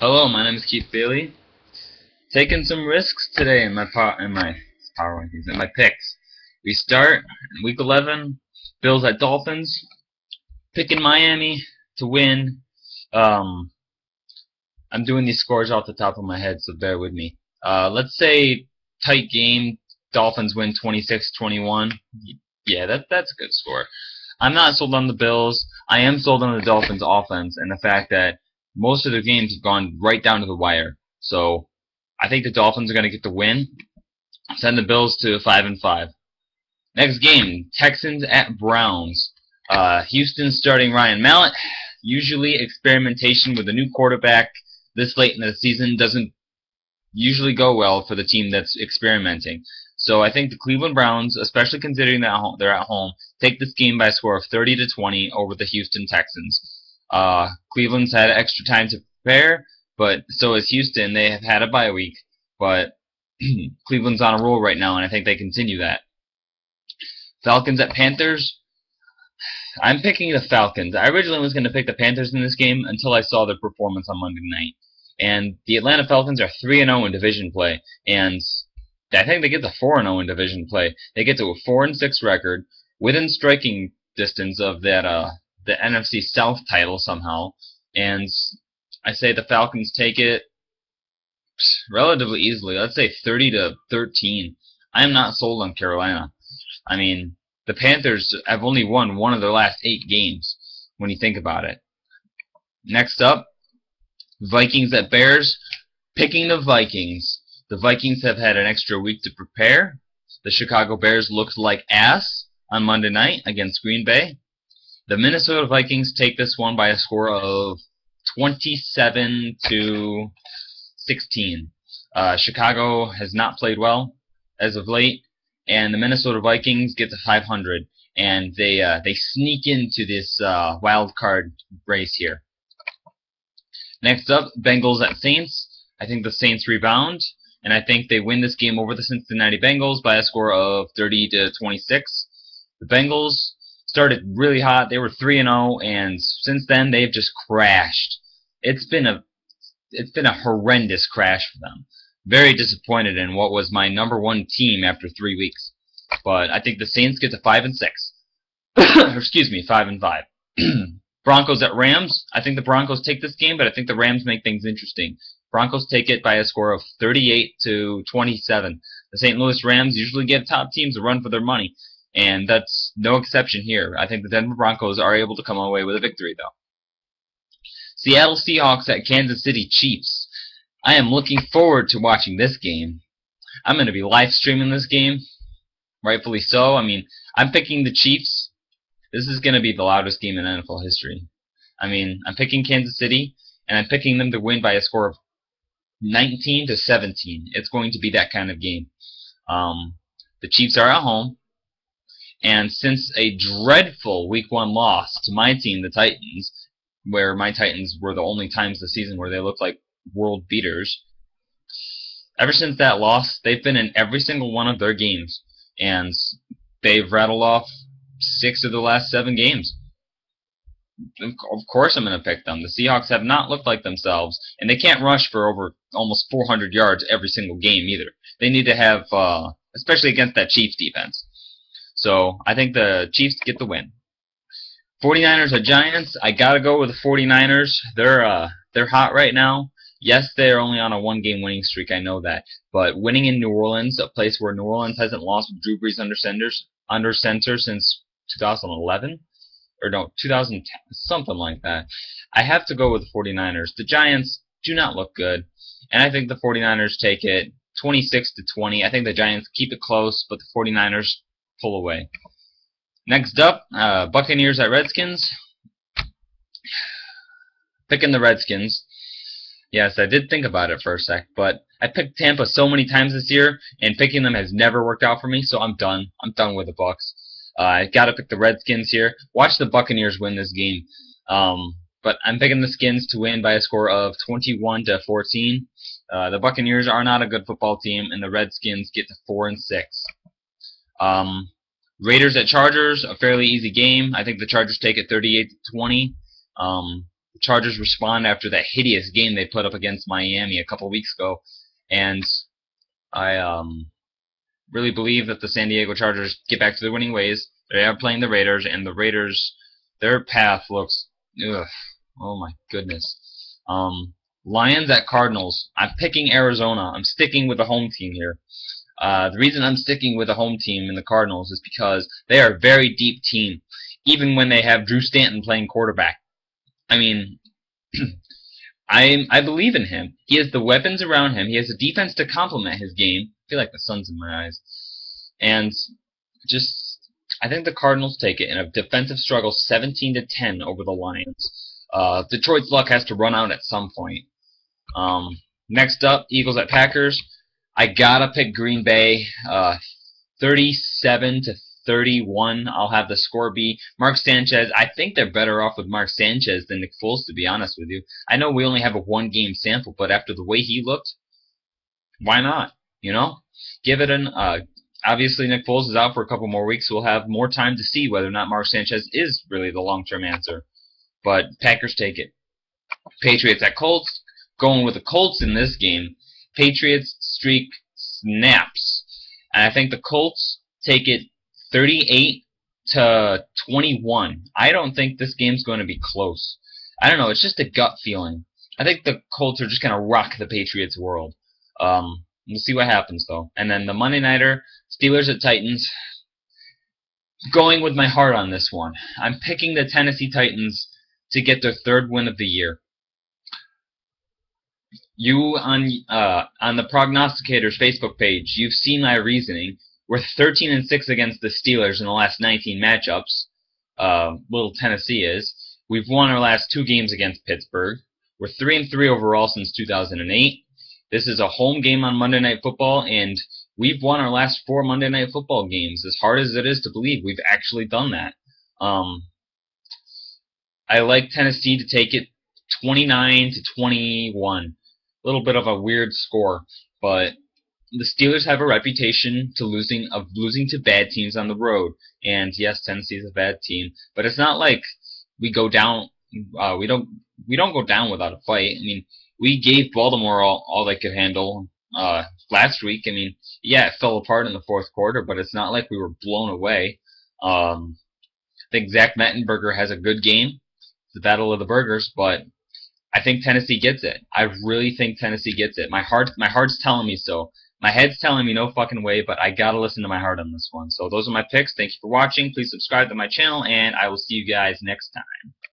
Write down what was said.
Hello, my name is Keith Bailey. Taking some risks today in my power rankings and my picks. We start in week 11. Bills at Dolphins. Picking Miami to win. Um, I'm doing these scores off the top of my head, so bear with me. Let's say tight game. Dolphins win 26-21. Yeah, that's a good score. I'm not sold on the Bills. I am sold on the Dolphins offense and the fact that most of their games have gone right down to the wire. So I think the Dolphins are going to get the win. Send the Bills to 5-5. Next game, Texans at Browns. Houston starting Ryan Mallett. Usually experimentation with a new quarterback this late in the season doesn't usually go well for the team that's experimenting. So I think the Cleveland Browns, especially considering that they're at home, take this game by a score of 30-20 over the Houston Texans. Cleveland's had extra time to prepare, but so has Houston. They have had a bye week, but Cleveland's on a roll right now, and I think they continue that. Falcons at Panthers. I'm picking the Falcons. I originally was going to pick the Panthers in this game until I saw their performance on Monday night. And the Atlanta Falcons are 3-0 in division play, and I think they get to 4-0 in division play. They get to a 4-6 record within striking distance of that the NFC South title somehow. And I say the Falcons take it relatively easily. Let's say 30-13. I am not sold on Carolina. I mean, the Panthers have only won one of their last 8 games when you think about it. Next up, Vikings at Bears. Picking the Vikings. The Vikings have had an extra week to prepare. The Chicago Bears looked like ass on Monday night against Green Bay. The Minnesota Vikings take this one by a score of 27-16. Chicago has not played well as of late, and the Minnesota Vikings get to 500, and they sneak into this wild card race here. Next up, Bengals at Saints. I think the Saints rebound, and I think they win this game over the Cincinnati Bengals by a score of 30-26. The Bengals started really hot. They were 3-0, and since then they've just crashed. It's been a horrendous crash for them. Very disappointed in what was my #1 team after 3 weeks. But I think the Saints get to 5-6. Excuse me, 5-5. Broncos at Rams. I think the Broncos take this game, but I think the Rams make things interesting. Broncos take it by a score of 38-27. The St. Louis Rams usually give top teams a run for their money, and that's no exception here. I think the Denver Broncos are able to come away with a victory, though. Seattle Seahawks at Kansas City Chiefs. I am looking forward to watching this game. I'm going to be live streaming this game, rightfully so. I mean, I'm picking the Chiefs. This is going to be the loudest game in NFL history. I mean, I'm picking Kansas City, and I'm picking them to win by a score of 19-17. It's going to be that kind of game. The Chiefs are at home, and since a dreadful Week 1 loss to my team, the Titans, where my Titans were the only times this season where they looked like world beaters, ever since that loss, they've been in every single one of their games, and they've rattled off 6 of the last 7 games. Of course I'm going to pick them. The Seahawks have not looked like themselves, and they can't rush for over almost 400 yards every single game either. They need to have, especially against that Chiefs defense. So I think the Chiefs get the win. 49ers at Giants. I got to go with the 49ers. They're hot right now. Yes, they're only on a 1-game winning streak, I know that. But winning in New Orleans, a place where New Orleans hasn't lost with Drew Brees under center since 2011? Or no, 2010, something like that. I have to go with the 49ers. The Giants do not look good, and I think the 49ers take it 26-20. I think the Giants keep it close, but the 49ers pull away. Next up, Buccaneers at Redskins. Picking the Redskins. Yes, I did think about it for a sec, but I picked Tampa so many times this year, and picking them has never worked out for me, so I'm done. I'm done with the Bucs. I got to pick the Redskins here. Watch the Buccaneers win this game. But I'm picking the Skins to win by a score of 21-14. The Buccaneers are not a good football team, and the Redskins get to 4-6. Raiders at Chargers, a fairly easy game. I think the Chargers take it 38-20. the Chargers respond after that hideous game they put up against Miami a couple weeks ago, and I really believe that the San Diego Chargers get back to their winning ways. They are playing the Raiders, and the Raiders, their path looks, ugh, oh my goodness. Lions at Cardinals. I'm picking Arizona. I'm sticking with the home team here. The reason I'm sticking with the home team in the Cardinals is because they are a very deep team, even when they have Drew Stanton playing quarterback. I mean, I believe in him. He has the weapons around him. He has the defense to complement his game. I feel like the sun's in my eyes. And I think the Cardinals take it in a defensive struggle 17-10 over the Lions. Detroit's luck has to run out at some point. Next up, Eagles at Packers. I gotta pick Green Bay, 37-31. I'll have the score be. Mark Sanchez. I think they're better off with Mark Sanchez than Nick Foles, to be honest with you. I know we only have a one-game sample, but after the way he looked, why not? You know, give it an. Obviously, Nick Foles is out for a couple more weeks, so we'll have more time to see whether or not Mark Sanchez is really the long-term answer. But Packers take it. Patriots at Colts. Going with the Colts in this game. Patriots streak snaps. And I think the Colts take it 38-21. I don't think this game's going to be close. I don't know. It's just a gut feeling. I think the Colts are just going to rock the Patriots world. We'll see what happens, though. And then the Monday Nighter, Steelers at Titans. Going with my heart on this one. I'm picking the Tennessee Titans to get their third win of the year. You on the Prognosticators Facebook page, you've seen my reasoning. We're 13-6 against the Steelers in the last 19 matchups. Little Tennessee is. We've won our last 2 games against Pittsburgh. We're 3-3 overall since 2008. This is a home game on Monday Night Football, and we've won our last 4 Monday Night Football games. As hard as it is to believe, we've actually done that. I like Tennessee to take it 29-21. A little bit of a weird score, but the Steelers have a reputation of losing to bad teams on the road. And yes, Tennessee is a bad team, but it's not like we go down. We don't go down without a fight. I mean, we gave Baltimore all they could handle last week. I mean, yeah, it fell apart in the fourth quarter, but it's not like we were blown away. I think Zach Mettenberger has a good game. It's the battle of the burgers, but I think Tennessee gets it. I really think Tennessee gets it. My heart's telling me so. My head's telling me no fucking way, but I gotta listen to my heart on this one. So those are my picks. Thank you for watching. Please subscribe to my channel, and I will see you guys next time.